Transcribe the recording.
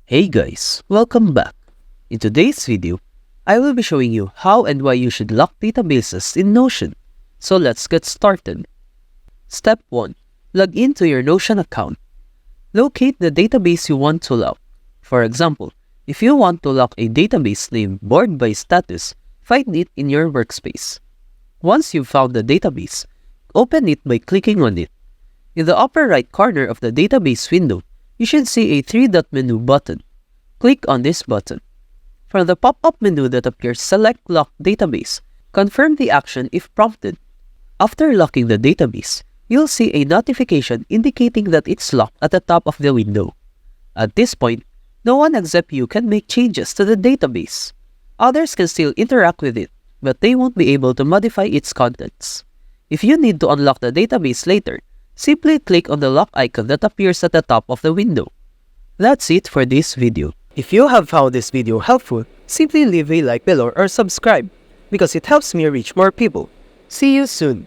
Hey guys, welcome back. In today's video, I will be showing you how and why you should lock databases in Notion. So let's get started. Step 1. Log into your Notion account. Locate the database you want to lock. For example, if you want to lock a database named Board by Status, find it in your workspace. Once you've found the database, open it by clicking on it. In the upper right corner of the database window, you should see a three-dot menu button. Click on this button. From the pop-up menu that appears, select Lock Database. Confirm the action if prompted. After locking the database, you'll see a notification indicating that it's locked at the top of the window. At this point, no one except you can make changes to the database. Others can still interact with it, but they won't be able to modify its contents. If you need to unlock the database later, simply click on the lock icon that appears at the top of the window. That's it for this video. If you have found this video helpful, simply leave a like below or subscribe because it helps me reach more people. See you soon!